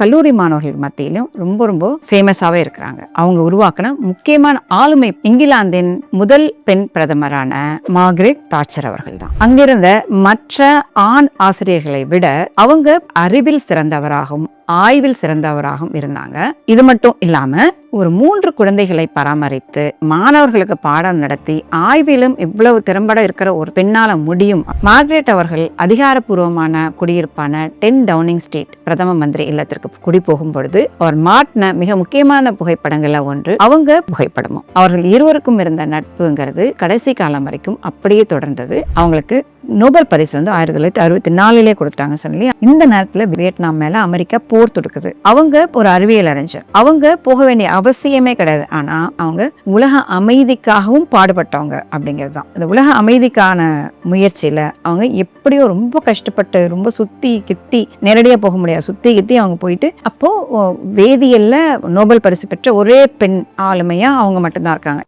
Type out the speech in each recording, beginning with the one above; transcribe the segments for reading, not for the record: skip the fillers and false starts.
கல்லூரி மாணவர்கள் மத்தியிலும் ரொம்ப ரொம்ப ஃபேமஸாவே இருக்கிறாங்க. அவங்க உருவாக்கின முக்கியமான ஆளுமை இங்கிலாந்தின் முதல் பெண் பிரதமரான மார்கரெட் தாட்சர் அவர்கள் தான். அங்கிருந்த மற்ற ஆண் ஆசிரியர்களை விட அவங்க அறிவில் சிறந்தவராகவும் ஆய்வில் சிறந்தவராகவும் இருந்தாங்க. இது மட்டும் இல்லாம ஒரு 3 குழந்தைகளை பராமரித்து மாணவர்களுக்கு பாடம் நடத்தி ஆய்விலும் இவ்வளவு திறம்பட இருக்கிற ஒரு பெண்ணால முடியும். மார்கரெட் அவர்கள் அதிகாரப்பூர்வமான குடியிருப்பான 10 டவுனிங் ஸ்ட்ரீட் பிரதம மந்திரி இல்லத்திற்கு குடி போகும் பொழுது அவர் மாட்டின மிக முக்கியமான புகைப்படங்கள்ல ஒன்று அவங்க புகைப்படமும். அவர்கள் இருவருக்கும் இருந்த நட்புங்கிறது கடைசி காலம் வரைக்கும் அப்படியே தொடர்ந்தது. அவங்களுக்கு நோபல் பரிசு 1964 கொடுத்துட்டாங்க சொல்லி. இந்த நேரத்துல வியட்நாம் மேல அமெரிக்கா போர் தொடுக்குது. அவங்க ஒரு அறிவியல் அறிஞர். அவங்க போக வேண்டிய அவசியமே கிடையாது. ஆனா அவங்க உலக அமைதிக்காகவும் பாடுபட்டவங்க அப்படிங்கிறது தான். இந்த உலக அமைதிக்கான முயற்சியில அவங்க எப்படியோ ரொம்ப கஷ்டப்பட்டு ரொம்ப சுத்தி கித்தி நேரடியா போக முடியாது, சுத்தி கித்தி அவங்க போயிட்டு அப்போ வேதியியல்ல நோபல் பரிசு பெற்ற ஒரே பெண் ஆளுமையா அவங்க மட்டும்தான் இருக்காங்க.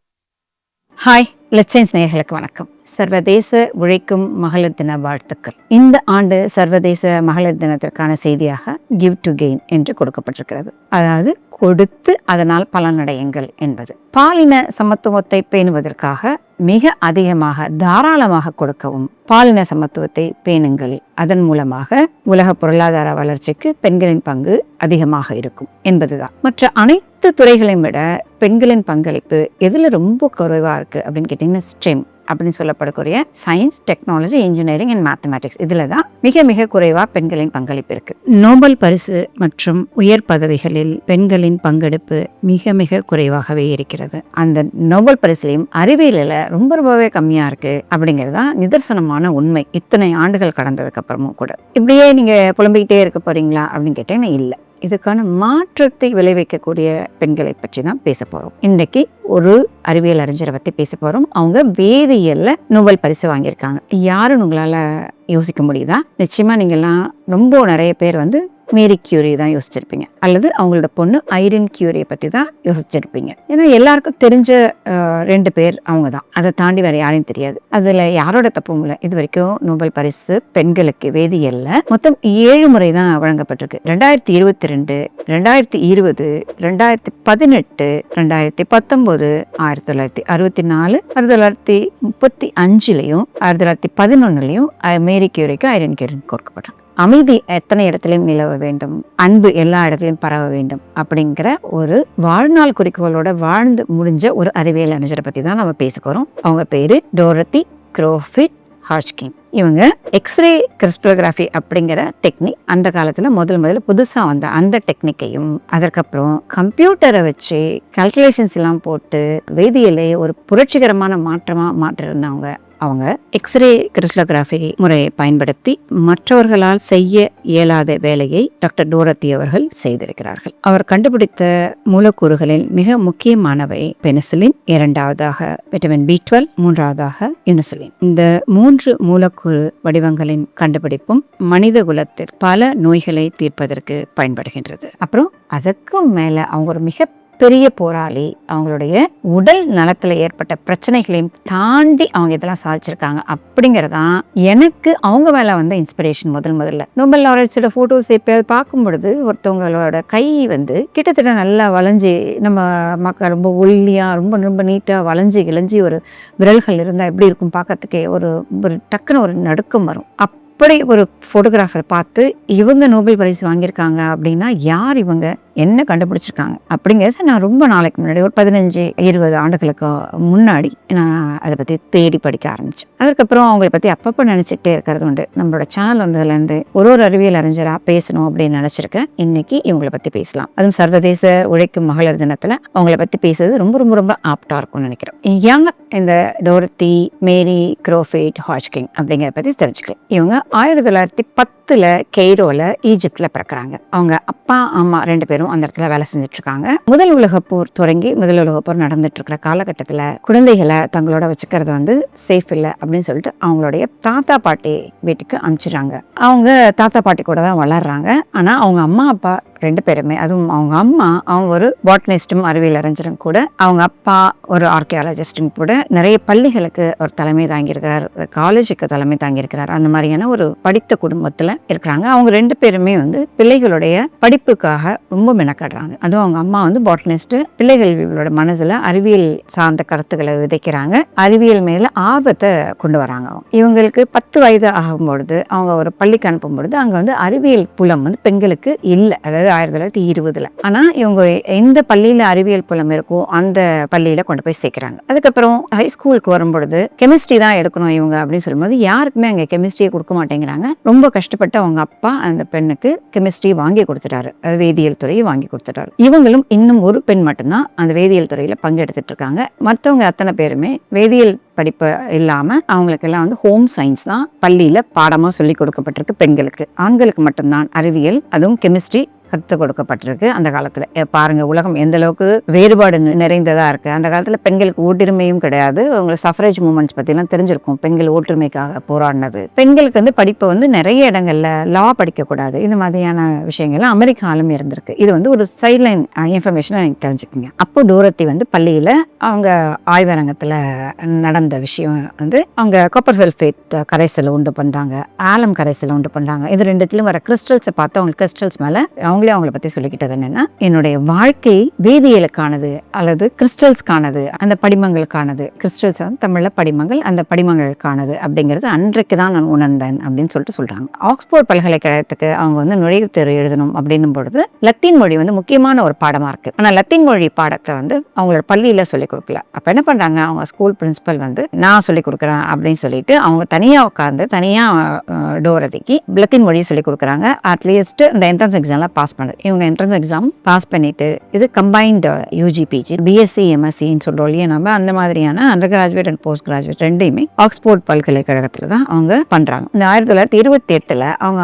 ஹாய், லெட்ஸ் சயின்ஸ் நேயர்களுக்கு வணக்கம். சர்வதேச உழைக்கும் மகளிர் தின வாழ்த்துக்கள். இந்த ஆண்டு சர்வதேச மகளிர் தினத்திற்கான செய்தியாக கிவ் டு கெயின் என்று கொடுக்கப்பட்டிருக்கிறது. அதாவது கொடுத்து அதனால் பலனடையுங்கள் என்பது. பாலின சமத்துவத்தை பேணுவதற்காக மிக அதிகமாக தாராளமாக கொடுக்கவும், பாலின சமத்துவத்தை பேணுங்கள், அதன் மூலமாக உலக பொருளாதார வளர்ச்சிக்கு பெண்களின் பங்கு அதிகமாக இருக்கும் என்பதுதான். மற்ற அனைத்து துறைகளையும் விட பெண்களின் பங்களிப்பு எதுல ரொம்ப குறைவா இருக்கு அப்படின்னு கேட்டீங்கன்னா ஸ்டெம் அப்படின்னு சொல்லப்படக்கூடிய science, technology, engineering and mathematics, இதுல தான் மிக மிக குறைவா பெண்களின் பங்களிப்பு இருக்கு. நோபல் பரிசு மற்றும் உயர் பதவிகளில் பெண்களின் பங்கெடுப்பு மிக மிக குறைவாகவே இருக்கிறது. அந்த நோபல் பரிசுலையும் அறிவியலில் ரொம்பவே கம்மியா இருக்கு அப்படிங்கிறதா நிதர்சனமான உண்மை. இத்தனை ஆண்டுகள் கடந்ததுக்கு அப்புறமும் கூட இப்படியே நீங்க புலம்பிக்கிட்டே இருக்க போறீங்களா அப்படின்னு கேட்டீங்கன்னா இல்லை. இதுக்கான மாற்றத்தை விளைவிக்கக்கூடிய பெண்களை பற்றி தான் பேச போறோம். இன்றைக்கு ஒரு அறிவியல் அறிஞரை பத்தி பேச போறோம். அவங்க வேதியியல்ல நோபல் பரிசு வாங்கியிருக்காங்க. யாருன்னு உங்களால யோசிக்க முடியுதா? நிச்சயமா நீங்கெல்லாம் ரொம்ப நிறைய பேர் மேரி கியூரி தான் யோசிச்சிருப்பீங்க, அல்லது அவங்களோட பொண்ணு ஐரின் கியூரியை பத்தி தான் யோசிச்சிருப்பீங்க. ஏன்னா எல்லாருக்கும் தெரிஞ்ச 2 பேர் அவங்க தான். அதை தாண்டி வேற யாரையும் தெரியாது. அதுல யாரோட தப்பும் இல்லை. இது வரைக்கும் நோபல் பரிசு பெண்களுக்கு வேதியியல்ல மொத்தம் 7 முறை தான் வழங்கப்பட்டிருக்கு. 2022, 2020, 2018, 2019, 1964, 1935, 1911 மேரி கியூரிக்கு ஐரின் கியூரி கொடுக்கப்பட்டாங்க. அமைதி எத்தனை இடத்திலும் நிலவ வேண்டும், அன்பு எல்லா இடத்திலும் பரவ வேண்டும் அப்படிங்கிற ஒரு வாழ்நாள் குறிக்கோளோட வாழ்ந்து முடிஞ்ச ஒரு அறிவியல் அறிஞரை பத்தி தான் நம்ம பேச போறோம். அவங்க பேரு டோரத்தி க்ரோஃபிட் ஹாட்ச்கின். இவங்க எக்ஸ்ரே கிறிஸ்டலோகிராஃபி அப்படிங்கிற டெக்னிக் அந்த காலத்துல முதல்ல புதுசா வந்த அந்த டெக்னிக்கையும், அதற்கப்புறம் கம்ப்யூட்டரை வச்சு கால்குலேஷன்ஸ் எல்லாம் போட்டு வேதியியலை ஒரு புரட்சிகரமான மாற்றமா மாற்றிருந்தவங்க. அவங்க எக்ஸ்ரே கிறிஸ்டலோகிராஃபி முறையை பயன்படுத்தி மற்றவர்களால் செய்ய இயலாத வேலையை டாக்டர் டோரத்தி அவர்கள் செய்திருக்கிறார்கள். அவர் கண்டுபிடித்த மூலக்கூறுகளில் மிக முக்கியமானவை பெனிசிலின், 2வதாக விட்டமின் B12, 3வதாக யூனிசிலின். இந்த 3 மூலக்கூறு வடிவங்களின் கண்டுபிடிப்பும் மனித குலத்தில் பல நோய்களை தீர்ப்பதற்கு பயன்படுகின்றது. அப்புறம் அதுக்கும் மேல அவங்க ஒரு மிக பெரிய போராளி. அவங்களுடைய உடல் நலத்துல ஏற்பட்ட பிரச்சனைகளையும் தாண்டி அவங்க இதெல்லாம் சாதிச்சிருக்காங்க. அப்படிங்கறதான் எனக்கு அவங்க மேல இன்ஸ்பிரேஷன். முதல்ல நோபல் லாரன்ஸோட போட்டோஸ் எப்பயாவது பார்க்கும் பொழுது ஒருத்தவங்களோட கை கிட்டத்தட்ட நல்லா வளைஞ்சி, நம்ம மக்கள் ரொம்ப ஒல்லியா ரொம்ப ரொம்ப நீட்டா வளைஞ்சி கிளைஞ்சி ஒரு விரல்கள் இருந்தா எப்படி இருக்கும் பார்க்கறதுக்கே ஒரு டக்குன்னு ஒரு நடுக்கம் வரும். அப்படி ஒரு போட்டோகிராஃபை பார்த்து இவங்க நோபல் பரிசு வாங்கியிருக்காங்க அப்படின்னா யார் இவங்க, என்ன கண்டுபிடிச்சிருக்காங்க அப்படிங்கிறத நான் ரொம்ப நாளைக்கு முன்னாடி ஒரு 15-20 ஆண்டுகளுக்கு முன்னாடி நான் அதை பற்றி தேடி படிக்க ஆரம்பித்தேன். அதுக்கப்புறம் அவங்களை பற்றி அப்பப்போ நினச்சிக்கிட்டே இருக்கிறது உண்டு. நம்மளோட சேனல் வந்ததுலேருந்து ஒரு அறிவியல் அறிஞராக பேசணும் அப்படின்னு நினச்சிருக்கேன். இன்னைக்கு இவங்களை பற்றி பேசலாம். அதுவும் சர்வதேச உழைக்கும் மகளிர் தினத்தில் அவங்கள பற்றி பேசுறது ரொம்ப ரொம்ப ரொம்ப ஆப்டாக இருக்கும்னு நினைக்கிறேன். ஏங்க இந்த டோரத்தி மேரி க்ரோஃபிட் ஹாட்ச்கின் அப்படிங்கிற பற்றி தெரிஞ்சுக்கலாம். இவங்க 1910 கெய்ரோல ஈஜிப்ட்ல பிறக்கிறாங்க. அவங்க அப்பா அம்மா 2 பேரும் அந்த இடத்துல வேலை செஞ்சுட்டு இருக்காங்க. முதல் உலக போர் தொடங்கி முதல் உலக போர் நடந்துட்டு இருக்கிற காலகட்டத்துல குழந்தைகளை தங்களோட வச்சுக்கிறது சேஃப் இல்லை அப்படின்னு சொல்லிட்டு அவங்களுடைய தாத்தா பாட்டி வீட்டுக்கு அனுப்பிச்சிடுறாங்க. அவங்க தாத்தா பாட்டி கூட தான் வளர்றாங்க. ஆனா அவங்க அம்மா அப்பா 2 பேருமே, அதுவும் அவங்க அம்மா அவங்க ஒரு பாட்னிஸ்டும் அறிவியல் அறிஞரும் கூட, அவங்க அப்பா ஒரு ஆர்கியாலஜிஸ்டும் கூட, நிறைய பள்ளிகளுக்கு ஒரு தலைமை தாங்கியிருக்கிறார், காலேஜுக்கு தலைமை தாங்கியிருக்கிறார். அந்த மாதிரியான ஒரு படித்த குடும்பத்துல இருக்கிறாங்க. அவங்க 2 பேருமே வந்து பிள்ளைகளுடைய படிப்புக்காக ரொம்ப மெனக்கடுறாங்க. அதுவும் அவங்க அம்மா வந்து பாட்டனிஸ்ட். பிள்ளைகளோட மனசுல அறிவியல் சார்ந்த கருத்துக்களை விதைக்கிறாங்க. அறிவியல் மேல ஆர்வத்தை கொண்டு வராங்க. இவங்களுக்கு 10 வயது ஆகும்பொழுது அவங்க ஒரு பள்ளிக்கு அனுப்பும் பொழுது அங்க வந்து அறிவியல் புலம் வந்து பெண்களுக்கு இல்லை. அதாவது 1920. ஆனா இவங்க எந்த பள்ளியில அறிவியல் புலம் இருக்கோ அந்த பள்ளியில கொண்டு போய் சேர்க்கிறாங்க. அதுக்கப்புறம் ஹை ஸ்கூலுக்கு வரும்பொழுது கெமிஸ்ட்ரி தான் எடுக்கணும் இவங்க அப்படின்னு சொல்லும்போது யாருக்குமே அங்க கெமிஸ்ட்ரியை கொடுக்க மாட்டேங்கிறாங்க. ரொம்ப கஷ்டப்பட்டு அவங்க அப்பா அந்த பெண்ணுக்கு கெமிஸ்ட்ரி வாங்கி கொடுத்துட்டாரு. வேதியியல் துறையை வாங்கி கொடுத்துட்டாரு. இவங்களும் இன்னும் ஒரு பெண் மட்டும்தான் அந்த வேதியியல் துறையில பங்கெடுத்துட்டு இருக்காங்க. மற்றவங்க அத்தனை பேருமே வேதியியல் படிப்பு இல்லாம அவங்களுக்கு எல்லாம் வந்து ஹோம் சயின்ஸ் தான் பள்ளியில பாடமா சொல்லி கொடுக்கப்பட்டிருக்கு. பெண்களுக்கு, ஆண்களுக்கு மட்டும்தான் அறிவியல், அதுவும் கெமிஸ்ட்ரி கற்றுக் கொடுக்கப்பட்டிருக்கு. அந்த காலத்துல பாருங்க உலகம் எந்த அளவுக்கு வேறுபாடு நிறைந்ததா இருக்கு. அந்த காலத்துல பெண்களுக்கு ஓட்டுரிமையும் கிடையாது. உங்களுக்கு சஃப்ரேஜ் மூமெண்ட்ஸ் பத்தி எல்லாம் தெரிஞ்சிருக்கும். பெண்கள் ஓட்டுரிமைக்காக போராடினது. பெண்களுக்கு வந்து படிப்பை வந்து நிறைய இடங்கள்ல லா படிக்க கூடாது, இந்த மாதிரியான விஷயங்கள்லாம் அமெரிக்காலும் இருந்திருக்கு. இது வந்து ஒரு சைட்லைன் இன்ஃபர்மேஷன் எனக்கு தெரிஞ்சுக்கோங்க. அப்போ டோரத்தி வந்து பள்ளியில அவங்க ஆய்வரங்கத்துல நடந்த விஷயம் வந்து அவங்க காப்பர் சல்ஃபேட் கரைசல் உண்டு பண்றாங்க, ஆலம் கரைசல் உண்டு பண்றாங்க. இது ரெண்டுத்திலும் வர கிறிஸ்டல்ஸை பார்த்து அவங்க கிறிஸ்டல்ஸ் மேல அவங்கள பத்தி சொல்லிக்கிட்டது என்னன்னா, என்னுடைய வாழ்க்கை வேதியியலுக்கானது அல்லது கிறிஸ்டல்ஸ்கானது, அந்த படிமங்களுக்கானது. கிறிஸ்டல்ஸ் வந்து தமிழ்ல படிமங்கள், அந்த படிமங்களுக்கானது அப்படிங்கிறது அன்றைக்கு தான் நான் உணர்ந்தேன் அப்படின்னு சொல்லிட்டு சொல்றாங்க. ஆக்ஸ்போர்ட் பல்கலைக்கழகத்துக்கு அவங்க வந்து நுழைவுத் தேர்வு எழுதணும் அப்படின்னும் பொழுது லத்தீன் மொழி வந்து முக்கியமான ஒரு பாடமா இருக்கு. ஆனா லத்தீன் மொழி பாடத்தை வந்து அவங்களோட பள்ளியில சொல்லிக் கொடுக்கல. அப்ப என்ன பண்றாங்க, அவங்க ஸ்கூல் பிரின்சிபல் வந்து நான் சொல்லிக் கொடுக்குறேன் அப்படின்னு சொல்லிட்டு அவங்க தனியா உட்கார்ந்து தனியா டோரதிக்கு லத்தீன் மொழியை சொல்லிக் கொடுக்குறாங்க. அட்லீஸ்ட் இந்த என்ட்ரன்ஸ் எக்ஸாம்ல பாஸ் பண்ணது. இவங்க என்ட்ரன்ஸ் எக்ஸாம் பாஸ் பண்ணிட்டு இது கம்பைன்டு யூஜிபிஜி பிஎஸ்சி எம்எஸ்சின்னு சொல்றோம் இல்லையா, நம்ம அந்த மாதிரியான under graduate and post graduate ரெண்டையுமே ஆக்ஸ்போர்ட் பல்கலைக்கழகத்துல தான் அவங்க பண்றாங்க. இந்த 1928 அவங்க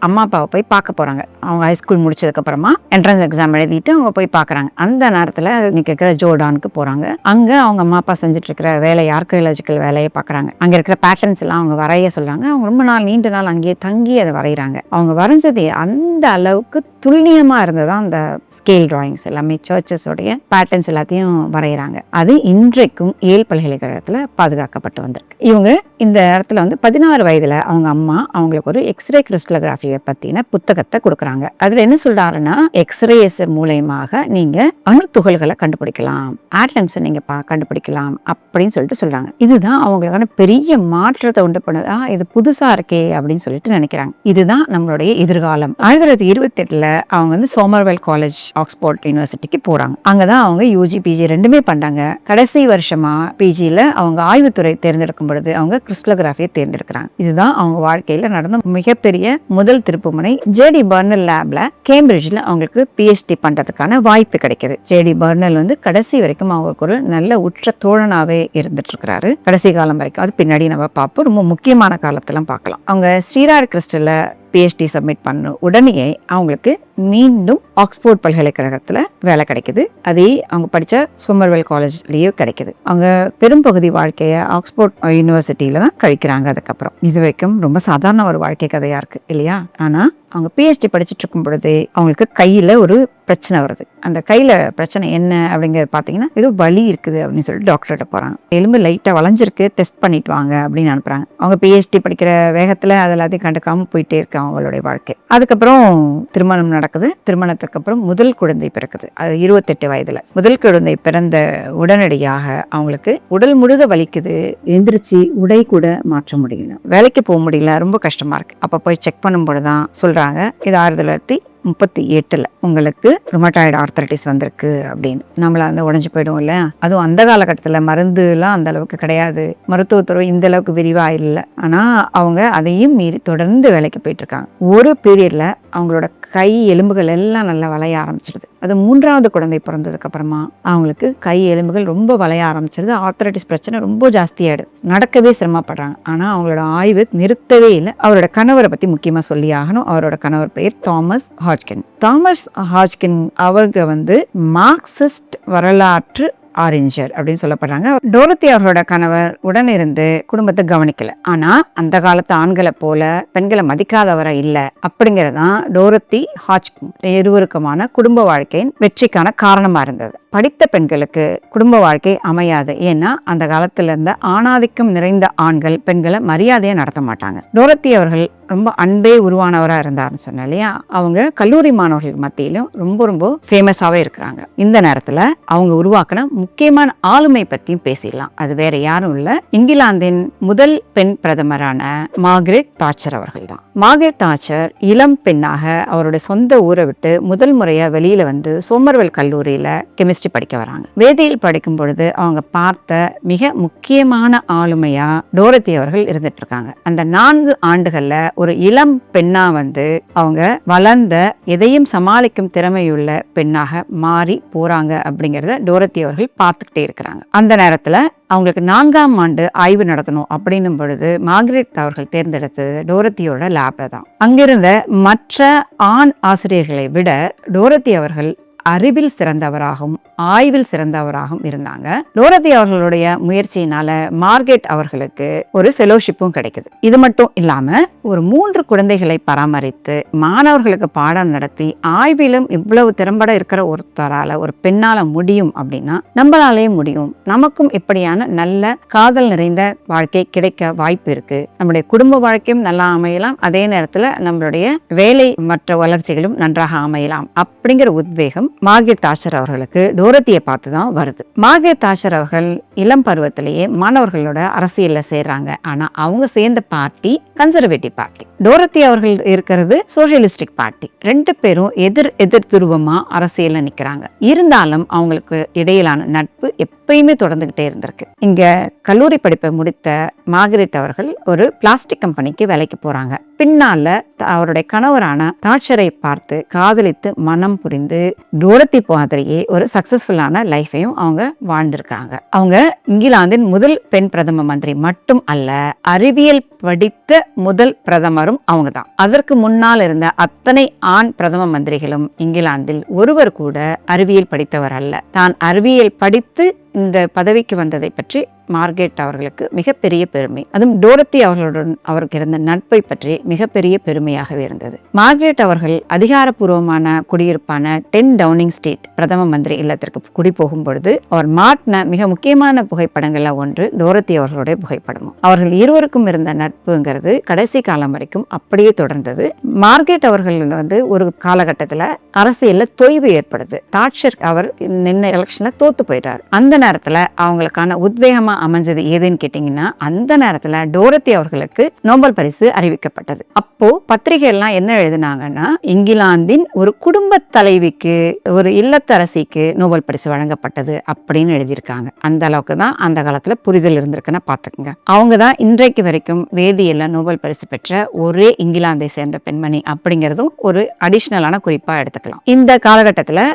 அம்மா அப்பாவை போய் பார்க்க போறாங்க. அவங்க ஹைஸ்கூல் முடிச்சதுக்கு அப்புறமா என்ட்ரன்ஸ் எக்ஸாம் எழுதிட்டு அவங்க போய் பார்க்குறாங்க. அந்த நேரத்தில் இன்னைக்கு இருக்கிற ஜோர்டானுக்கு போறாங்க. அங்கே அவங்க அம்மா அப்பா செஞ்சுட்டு இருக்கிற வேலை, ஆர்கியாலஜிக்கல் வேலையை பார்க்குறாங்க. அங்கே இருக்கிற பேட்டர்ன்ஸ் எல்லாம் அவங்க வரைய சொல்றாங்க. அவங்க ரொம்ப நாள் நீண்ட நாள் அங்கேயே தங்கி அதை வரைகிறாங்க. அவங்க வரைஞ்சது அந்த அளவுக்கு துல்லியமா இருந்ததான் அந்த ஸ்கேல் டிராயிங்ஸ் எல்லாமே, சர்ச்சஸோடைய பேட்டர்ன்ஸ் எல்லாத்தையும் வரைகிறாங்க. அது இன்றைக்கும் ஏல் பல்கலைக்கழகத்தில் பாதுகாக்கப்பட்டு வந்திருக்கு. இவங்க இந்த இடத்துல வந்து 16 வயதுல அவங்க அம்மா அவங்களுக்கு ஒரு எக்ஸ்ரே கிறிஸ்டலோகிராஃபியை பத்தின புத்தகத்தை கொடுக்குறாங்க. அதுல என்ன சொல்றாருன்னா, எக்ஸ்ரேஸ் மூலயமாக நீங்க அணு துகள்களை கண்டுபிடிக்கலாம், ஆட்டம்ஸ் நீங்க கண்டுபிடிக்கலாம் அப்படின்னு சொல்லிட்டு சொல்றாங்க. இதுதான் அவங்களுக்கான பெரிய மாற்றத்தை உண்டு பண்ணது. இது புதுசா இருக்கே அப்படின்னு சொல்லிட்டு நினைக்கிறாங்க. இதுதான் நம்மளுடைய எதிர்காலம். 1928 அவங்க வந்து சோமர்வெல் காலேஜ், ஆக்ஸ்போர்ட் யூனிவர்சிட்டிக்கு போறாங்க. அங்கதான் அவங்க யூஜி பிஜி ரெண்டுமே பண்றாங்க. கடைசி வருஷமா பிஜில அவங்க ஆய்வுத்துறை தேர்ந்தெடுக்கும் பொழுது அவங்க கிறிஸ்டலோகிராஃபியை தேர்ந்தெடுக்கிறாங்க. இதுதான் அவங்க வாழ்க்கையில நடந்த மிகப்பெரிய முதல் திருப்புமுனை. ஜேடி பர்னல் லேப்ல கேம்பிரிட்ஜ்ல அவங்களுக்கு பிஹெச்டி பண்றதுக்கான வாய்ப்பு கிடைக்குது. ஜேடி பர்னல் வந்து கடைசி வரைக்கும் அவங்களுக்கு ஒரு நல்ல உற்ற தோழனாவே இருந்துட்டு இருக்கிறாரு, கடைசி காலம் வரைக்கும். அது பின்னாடி நம்ம பார்ப்போம், ரொம்ப முக்கியமான காலத்தெல்லாம் பார்க்கலாம். அவங்க ஸ்ரீரார் கிறிஸ்டல்ல பிஹெச்டி சப்மிட் பண்ண உடனே அவங்களுக்கு மீண்டும் ஆக்ஸ்போர்ட் பல்கலைக்கழகத்துல வேலை கிடைக்குது. அதே அவங்க படிச்ச சோமர்வெல் காலேஜ்லயே கிடைக்குது. அவங்க பெரும்பகுதி வாழ்க்கைய ஆக்ஸ்போர்ட் யூனிவர்சிட்டியில தான் கழிக்கிறாங்க. அதுக்கப்புறம் இது வரைக்கும் ரொம்ப சாதாரண ஒரு வாழ்க்கை கதையா இருக்கு இல்லையா. ஆனா அவங்க பிஹெச்டி படிச்சுட்டு இருக்கும் பொழுது அவங்களுக்கு கையில ஒரு பிரச்சனை வருது. அந்த கையில பிரச்சனை என்ன அப்படிங்கிறது பாத்தீங்கன்னா, ஏதோ வலி இருக்குது அப்படின்னு சொல்லிட்டு டாக்டர்கிட்ட போறாங்க. எலும்பு லைட்டா வளைஞ்சிருக்கு, டெஸ்ட் பண்ணிட்டு வாங்க அப்படின்னு அனுப்புறாங்க. அவங்க பிஹெச்டி படிக்கிற வேகத்துல அது எல்லாத்தையும் கண்டுக்காம போயிட்டே இருக்கு அவங்களுடைய வாழ்க்கை. அதுக்கப்புறம் திருமணம் நடக்குது. திருமணத்துக்கு அப்புறம் முதல் குழந்தை பிறக்குது. அது 28 வயதுல. முதல் குழந்தை பிறந்த உடனடியாக அவங்களுக்கு உடல் முழுத வலிக்குது, எந்திரிச்சு உடை கூட மாற்ற முடியல, வேலைக்கு போக முடியல, ரொம்ப கஷ்டமா இருக்கு. அப்ப போய் செக் பண்ணும்போதுதான் சொல்றாங்க, இது 1938 உங்களுக்கு ருமட்டாய்டு ஆர்த்தரைட்டிஸ் வந்திருக்கு அப்படின்னு. நம்மள வந்து உடஞ்சு போயிடும் இல்ல. அதுவும் அந்த காலகட்டத்துல மருந்து எல்லாம் அந்த அளவுக்கு கிடையாது, மருத்துவத்துறை இந்த அளவுக்கு விரிவா இல்லை. ஆனா அவங்க அதையும் மீறி தொடர்ந்து வேலைக்கு போயிட்டு இருக்காங்க. ஒரு பீரியட்ல அவங்களோட கை எலும்புகள் எல்லாம் நல்லா வளைய ஆரம்பிச்சிருது. அது 3வது குழந்தை பிறந்ததுக்கு அப்புறமா அவங்களுக்கு கை எலும்புகள் ரொம்ப வளைய ஆரம்பிச்சிருது. ஆர்த்தரைட்டிஸ் பிரச்சனை ரொம்ப ஜாஸ்தியாயிடுது. நடக்கவே சிரமப்படுறாங்க. ஆனா அவங்களோட ஆய்வு நிறுத்தவே இல்லை. அவரோட கணவரை பத்தி முக்கியமா சொல்லி ஆகணும். அவரோட கணவர் பெயர் தாமஸ் ஹாட்கின். தாமஸ் ஹாட்கின் அவங்க வந்து மார்க்சிஸ்ட் வரலாற்று ஆரஞ்சர் அப்படின்னு சொல்லப்படுறாங்க. டோரத்தி அவரோட கணவர் உடன் இருந்து குடும்பத்தை கவனிக்கல. ஆனா அந்த காலத்து ஆண்களை போல பெண்களை மதிக்காதவரை இல்லை அப்படிங்கறதான் டோரத்தி ஹாட்கின் இருவருக்குமான குடும்ப வாழ்க்கையின் வெற்றிக்கான காரணமா இருந்தது. படித்த பெண்களுக்கு குடும்ப வாழ்க்கை அமையாது. ஏன்னா அந்த காலத்துல இருந்த ஆணாதிக்கம் நிறைந்த ஆண்கள் பெண்களை மரியாதையா நடத்த மாட்டாங்க. டோரத்தி அவர்கள் ரொம்ப அன்பே உருவானவராக இருந்தாருன்னு சொன்னேன் இல்லையா. அவங்க கல்லூரி மாணவர்கள் மத்தியிலும் ரொம்ப ரொம்ப ஃபேமஸாவே இருக்கிறாங்க. இந்த நேரத்துல அவங்க உருவாக்கின முக்கியமான ஆளுமை பத்தியும் பேசிடலாம். அது வேற யாரும் இல்ல, இங்கிலாந்தின் முதல் பெண் பிரதமரான மார்கரெட் தாட்சர் அவர்கள் தான். மார்கரெட் தாட்சர் இளம் பெண்ணாக அவருடைய சொந்த ஊரை விட்டு முதல் முறையா வெளியில வந்து சோமர்வெல் கல்லூரியில கெமிஸ்ட்ரி படிக்க வராங்க. வேதியியல் படிக்கும் பொழுது அவங்க பார்த்த மிக முக்கியமான ஆளுமையா டோரத்தி அவர்கள் இருந்துட்டு இருக்காங்க. அந்த 4 ஆண்டுகள்ல ஒரு இளம் பெண்ணா வந்து அவங்க வளர்ந்த எதையும் சமாளிக்கும் திறமையுள்ள பெண்ணாக மாறி போறாங்க அப்படிங்கறத டோரத்தி அவர்கள் பார்த்துக்கிட்டே இருக்கிறாங்க. அந்த நேரத்துல அவங்களுக்கு 4ஆம் ஆண்டு ஆய்வு நடத்தணும் அப்படின்னும் பொழுது மார்கரெட் அவர்கள் தேர்ந்தெடுத்தது டோரத்தியோட லேப்ல தான். அங்கிருந்த மற்ற ஆண் ஆசிரியர்களை விட டோரத்தி அவர்கள் அறிவில் சிறந்தவராகவும் ஆய்வில் சிறந்தவராகவும் இருந்தாங்க. டோரத்தி அவர்களுடைய முயற்சியினால மார்கரெட் அவர்களுக்கு ஒரு ஃபெலோஷிப்பும் கிடைக்குது. இது மட்டும் இல்லாம ஒரு 3 குழந்தைகளை பராமரித்து மாணவர்களுக்கு பாடம் நடத்தி ஆய்விலும் இவ்வளவு திறம்பட இருக்கிற ஒருத்தரால ஒரு பெண்ணால முடியும் அப்படின்னா நம்மளாலேயே முடியும். நமக்கும் இப்படியான நல்ல காதல் நிறைந்த வாழ்க்கை கிடைக்க வாய்ப்பு இருக்கு. நம்முடைய குடும்ப வாழ்க்கையும் நல்லா அமையலாம், அதே நேரத்துல நம்மளுடைய வேலை மற்ற வளர்ச்சிகளும் நன்றாக அமையலாம் அப்படிங்கிற உத்வேகம் மார்கரெட் தாட்சர் அவர்களுக்கு டோரத்தியை பார்த்து தான் வருது. மார்கரெட் தாட்சர் அவர்கள் இளம் பருவத்திலேயே மாணவர்களோட அரசியல்ல சேர்றாங்க. ஆனா அவங்க சேர்ந்த பார்ட்டி கன்சர்வேட்டிவ் பார்ட்டி, டோரத்தி அவர்கள் இருக்கிறது சோசியலிஸ்டிக் பார்ட்டி. 2 பேரும் எதிர் துருவமா அரசியல்ல நிக்கிறாங்க. இருந்தாலும் அவங்களுக்கு இடையிலான நட்பு எப்பயுமே தொடர்ந்துகிட்டே இருந்திருக்கு. இங்க கல்லூரி படிப்பை முடித்த மார்கரெட் அவர்கள் ஒரு பிளாஸ்டிக் கம்பெனிக்கு வேலைக்கு போறாங்க. பின்னால அவருடைய கணவரான தாட்சரை பார்த்து காதலித்து மனம் புரிந்து டோரத்தி மாதிரியே ஒரு சக்சஸ்ஃபுல்லான லைஃபையும் அவங்க வாழ்ந்திருக்காங்க. அவங்க இங்கிலாந்தின் முதல் பெண் பிரதம மந்திரி மட்டும் அல்ல, அறிவியல் படித்த முதல் பிரதமரும் அவங்க தான். அதற்கு முன்னால் இருந்த அத்தனை ஆண் பிரதம மந்திரிகளும் இங்கிலாந்தில் ஒருவர் கூட அறிவியல் படித்தவர் அல்ல. தான் அறிவியல் படித்து இந்த பதவிக்கு வந்ததை பற்றி மார்கரெட் அவர்களுக்கு மிகப்பெரிய பெருமை. அதுவும் டோரத்தி அவர்களுடன் அவருக்கு இருந்த நட்பை பற்றி மிகப்பெரிய பெருமையாகவே இருந்தது. மார்கரெட் அவர்கள் அதிகாரப்பூர்வமான குடியிருப்பான 10 டவுனிங் ஸ்ட்ரீட் பிரதம மந்திரி இல்லத்திற்கு குடி போகும் பொழுது அவர் மாட்டின மிக முக்கியமான புகைப்படங்கள்ல ஒன்று டோரத்தி அவர்களுடைய புகைப்படமும். அவர்கள் இருவருக்கும் இருந்த நட்புங்கிறது கடைசி காலம் வரைக்கும் அப்படியே தொடர்ந்தது. மார்கரெட் அவர்கள் வந்து ஒரு காலகட்டத்துல அரசியல்ல தொய்வு ஏற்படுது. தாட்சர் அவர் நின்ன எலெக்ஷன்ல தோத்து போயிட்டார். அந்த நேரத்துல அவங்களுக்கான உத்வேகமா அமைஞ்சது ஏதுன்னு கேட்டீங்கன்னா, அந்த நேரத்துல டோரத்தி அவர்களுக்கு நோபல் பரிசு அறிவிக்கப்பட்டது. அப்போ பத்திரிகை எல்லாம் என்ன எழுதினாங்கன்னா, இங்கிலாந்தின் ஒரு குடும்ப தலைவிக்கு, ஒரு இல்லத்தரசிக்கு நோபல் பரிசு வழங்கப்பட்டது அப்படின்னு எழுதியிருக்காங்க. அந்த அளவுக்கு தான் அந்த காலத்துல புரிதல் இருந்திருக்குன்னு பாத்துக்கோங்க. அவங்க தான் இன்றைக்கு வரைக்கும் வேதியியல்ல நோபல் பரிசு பெற்ற ஒரே இங்கிலாந்தை சேர்ந்த பெண்மணி அப்படிங்கிறதும் ஒரு அடிஷனலான குறிப்பா எடுத்துக்கலாம். இந்த காலகட்டத்துல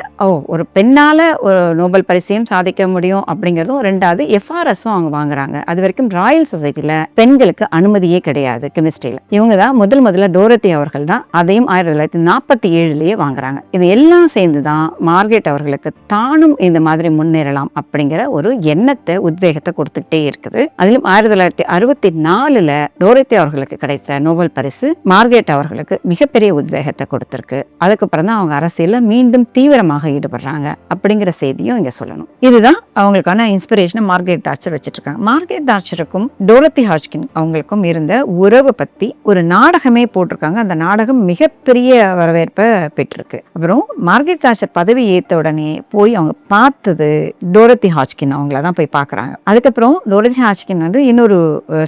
ஒரு பெண்ணால ஒரு நோபல் பரிசையும் சாதிக்க முடியும் அப்படிங்கிறதும், 2வது FRS அவங்க வாங்குறாங்க. அது வரைக்கும் ராயல் சொசைட்டில பெண்களுக்கு அனுமதியே கிடையாது கெமிஸ்ட்ரியில. இவங்க தான் முதல்ல டோரத்தி அவர்கள் தான் அதையும் 1947லயே வாங்குறாங்க. இது எல்லாம் சேர்ந்துதான் மார்கரெட் அவர்களுக்கு தானும் இந்த மாதிரி முன்னேறலாம் அப்படிங்கிற ஒரு எண்ணத்தை உத்வேகத்தை கொடுத்துக்கிட்டே இருக்குது. அதிலும் 1964ல டோரத்தி அவர்களுக்கு கிடைத்த நோபல் பரிசு மார்கரெட் அவர்களுக்கு மிகப்பெரிய உத்வேகத்தை கொடுத்திருக்கு. அதுக்கப்புறம் தான் அவங்க அரசியல்ல மீண்டும் தீவிரமாக ஈடுபடுறாங்க அப்படிங்கிற செய்தியும் இங்க சொல்லணும். இதுதான் அவங்களுக்கான இன்ஸ்பிரேஷனை மார்கரெட் தாட்சர் வச்சிட்டு இருக்காங்க. மார்கரெட் தாட்சருக்கும் டோரத்தி ஹாட்கின்ஸ் அவங்களுக்கும் இருந்த உறவு பத்தி ஒரு நாடகமே போட்டிருக்காங்க. அந்த நாடகம் மிகப்பெரிய வரவேற்பை பெற்றிருக்கு. அப்புறம் மார்கரெட் தாட்சர் பதவி ஏற்ற உடனே போய் அவங்க பார்த்தது டோரத்தி ஹாட்கின்ஸ் அவங்கள தான் போய் பார்க்குறாங்க. அதுக்கப்புறம் டோரத்தி ஹாட்கின்ஸ் வந்து இன்னொரு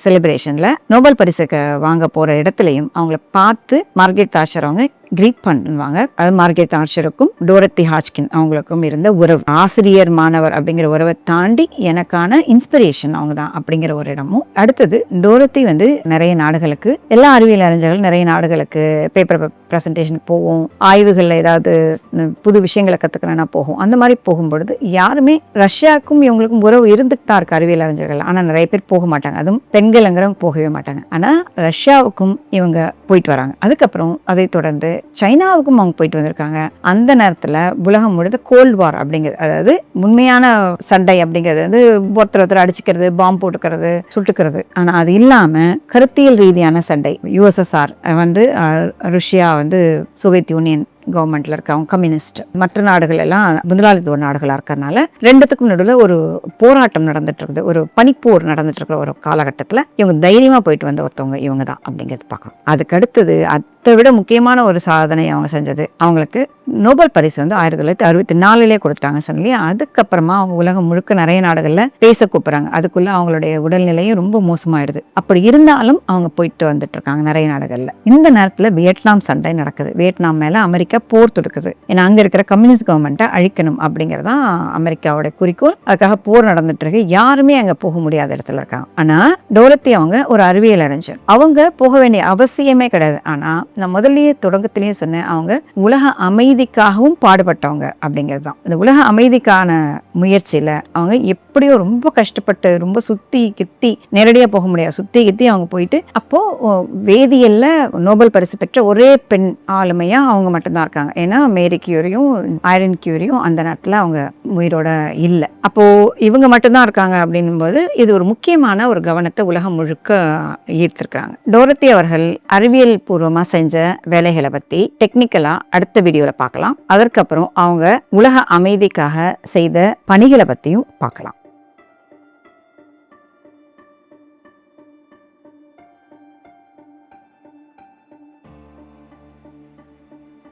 செலிப்ரேஷன்ல நோபல் பரிசுக்கு வாங்க போற இடத்துலையும் அவங்கள பார்த்து மார்கரெட் தாட்சர் அவங்க கிரீட் பண்ணுவாங்க. அது மார்கரெட் தாட்சருக்கும் டோரத்தி ஹாட்கின்ஸ் அவங்களுக்கும் இருந்த உறவு, ஆசிரியர் மாணவர் அப்படிங்கிற உறவை தாண்டி எனக்கான இன்ஸ்பிரேஷன் அவங்க தான் அப்படிங்கிற ஒரு இடமும். அடுத்தது டோரத்தி வந்து நிறைய நாடுகளுக்கு, எல்லா அறிவியல் அறிஞர்கள் நிறைய நாடுகளுக்கு பேப்பர் ப்ரெசன்டேஷனுக்கு போவோம், ஆய்வுகளில் ஏதாவது புது விஷயங்களை கற்றுக்கணும்னா போகும். அந்த மாதிரி போகும்பொழுது யாருமே ரஷ்யாவுக்கும் இவங்களுக்கும் உறவு இருந்துட்டு தான் இருக்கு அறிவியல் அறிஞர்கள். ஆனால் நிறைய பேர் போக மாட்டாங்க, அதுவும் பெண்கள்ங்கிறவங்க போகவே மாட்டாங்க. ஆனால் ரஷ்யாவுக்கும் இவங்க போயிட்டு வராங்க. அதுக்கப்புறம் அதை தொடர்ந்து சைனாவுக்கும் அவங்க போயிட்டு வந்திருக்காங்க. அந்த நேரத்துல உலகம் முழுது கோல்ட் வார் அப்படிங்கிறது, அதாவது உண்மையான சண்டை அப்படிங்கிறது வந்து ஒருத்தர் அடிச்சுக்கிறது, பாம்பு போட்டுக்கிறது, சுட்டுக்கிறது. ஆனா அது இல்லாம கருத்தியல் ரீதியான சண்டை, USSR வந்து ரஷ்யா வந்து சோவியத் யூனியன் கவர்மெண்ட்ல இருக்கவங்க கம்யூனிஸ்ட், மற்ற நாடுகள் எல்லாம் முதலாளித்துவ நாடுகளா இருக்கிறதுனால ரெண்டுத்துக்கும் நடுவில் ஒரு போராட்டம் நடந்துட்டு இருக்குது, ஒரு பனிப்போர் நடந்துட்டு இருக்கிற ஒரு காலகட்டத்தில் இவங்க தைரியமா போயிட்டு வந்த ஒருத்தவங்க இவங்க தான் அப்படிங்கிறது பார்க்கணும். அதுக்கு அடுத்தது அதை விட முக்கியமான ஒரு சாதனை அவங்க செஞ்சது, அவங்களுக்கு நோபல் பரிசு வந்து 1964 கொடுத்தாங்க சொல்லி, அதுக்கப்புறமா அவங்க உலகம் முழுக்க நிறைய நாடுகள்ல பேச கூப்பிடுறாங்க. அதுக்குள்ள அவங்களுடைய உடல்நிலையும் ரொம்ப மோசமாயிடுது. அப்படி இருந்தாலும் அவங்க போயிட்டு வந்துட்டு இருக்காங்க நிறைய நாடுகள்ல. இந்த நேரத்துல வியட்நாம் சண்டை நடக்குது. வியட்நாம் மேல அமெரிக்கா போர் தொடுக்குது. ஏன்னா அங்க இருக்கிற கம்யூனிஸ்ட் கவர்மெண்ட்டை அழிக்கணும் அப்படிங்கறதான் அமெரிக்காவோட குறிக்கோள். அதுக்காக போர் நடந்துட்டு இருக்கு. யாருமே அங்க போக முடியாத இடத்துல இருக்காங்க. ஆனா டோரத்தி அவங்க ஒரு அறிவியல் அறிஞர், அவங்க போக வேண்டிய அவசியமே கிடையாது. ஆனா நான் முதல்லயே தொடக்கத்திலேயே சொன்னேன், அவங்க உலக அமைதிக்காகவும் பாடுபட்டவங்க அப்படிங்கிறது தான். இந்த உலக அமைதிக்கான முயற்சியில அவங்க எப்படியோ ரொம்ப கஷ்டப்பட்டு, ரொம்ப சுத்தி கித்தி, நேரடியா போக முடியாது, சுத்தி கித்தி அவங்க போயிட்டு, அப்போ வேதியியல்ல நோபல் பரிசு பெற்ற ஒரே பெண் ஆளுமையா அவங்க மட்டும்தான் இருக்காங்க. ஏன்னா மேரி கியூரியும் ஐரன் கியூரியும் அந்த நேரத்துல அவங்க உயிரோட இல்லை. அப்போ இவங்க மட்டும்தான் இருக்காங்க அப்படின்னும் போது இது ஒரு முக்கியமான ஒரு கவனத்தை உலகம் முழுக்க ஈர்த்திருக்காங்க. டோரத்தி அவர்கள் அறிவியல் பூர்வமா செஞ்ச வேலைகளை பத்தி டெக்னிக்கலா அடுத்த வீடியோல பார்க்கலாம். அதற்கப்புறம் அவங்க உலக அமைதிக்காக செய்த பணிகளை பத்தியும் பார்க்கலாம்.